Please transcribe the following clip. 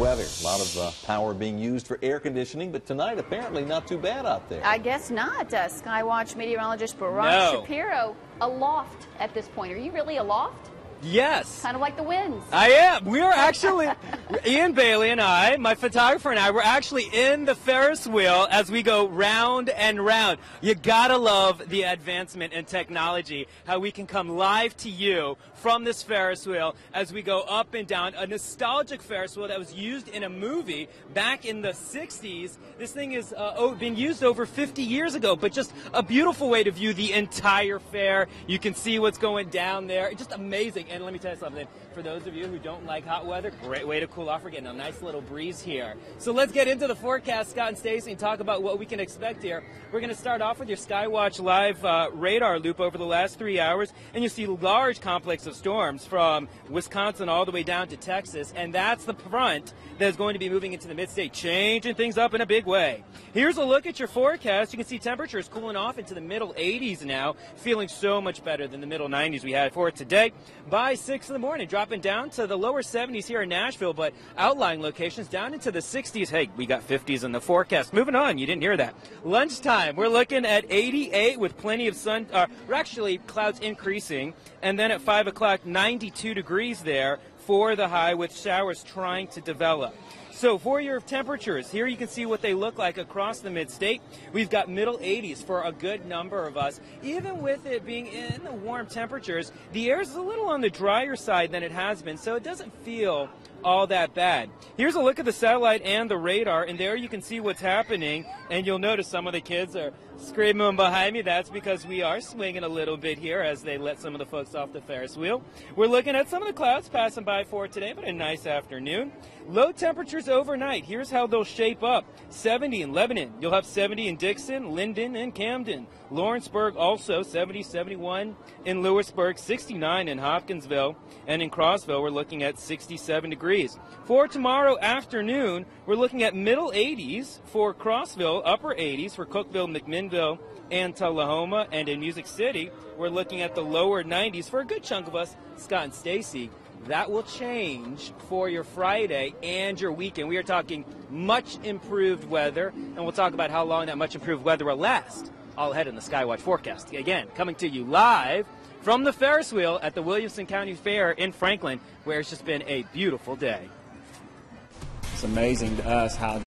weather. A lot of power being used for air conditioning, but tonight apparently not too bad out there. I guess not. Skywatch meteorologist Barak Shapiro aloft at this point. Are you really aloft? Yes. Kind of like the winds. I am. We are actually, Ian Bailey and I, my photographer and I, we're actually in the Ferris wheel as we go round and round. You gotta love the advancement in technology, how we can come live to you from this Ferris wheel as we go up and down. A nostalgic Ferris wheel that was used in a movie back in the 60s. This thing has been used over 50 years ago, but just a beautiful way to view the entire fair. You can see what's going down there. Just amazing. And let me tell you something, for those of you who don't like hot weather, great way to cool off. We're getting a nice little breeze here. So let's get into the forecast, Scott and Stacy, and talk about what we can expect here. We're going to start off with your Skywatch Live radar loop over the last 3 hours, and you see large complex of storms from Wisconsin all the way down to Texas, and that's the front that is going to be moving into the mid-state, changing things up in a big way. Here's a look at your forecast. You can see temperatures cooling off into the middle 80s now, feeling so much better than the middle 90s we had for today. By 6 in the morning, dropping down to the lower 70s here in Nashville, but outlying locations down into the 60s. Hey, we got 50s in the forecast. Moving on, you didn't hear that. Lunchtime, we're looking at 88 with plenty of sun. We're actually clouds increasing, and then at 5 o'clock, 92 degrees there for the high with showers trying to develop. So for your temperatures, here you can see what they look like across the mid-state. We've got middle 80s for a good number of us. Even with it being in the warm temperatures, the air is a little on the drier side than it has been, so it doesn't feel all that bad. Here's a look at the satellite and the radar, and there you can see what's happening, and you'll notice some of the kids are screaming behind me. That's because we are swinging a little bit here as they let some of the folks off the Ferris wheel. We're looking at some of the clouds passing by for today, but a nice afternoon. Low temperatures overnight. Here's how they'll shape up. 70 in Lebanon. You'll have 70 in Dickson, Linden, and Camden. Lawrenceburg also 70, 71 in Lewisburg, 69 in Hopkinsville, and in Clarksville we're looking at 67 degrees. For tomorrow afternoon, we're looking at middle 80s for Clarksville, upper 80s for Cookeville, McMinnville, and Tullahoma, and in Music City, we're looking at the lower 90s for a good chunk of us, Scott and Stacy. That will change for your Friday and your weekend. We are talking much improved weather, and we'll talk about how long that much improved weather will last all ahead in the Skywatch forecast. Again, coming to you live from the Ferris wheel at the Williamson County Fair in Franklin, where it's just been a beautiful day. It's amazing to us how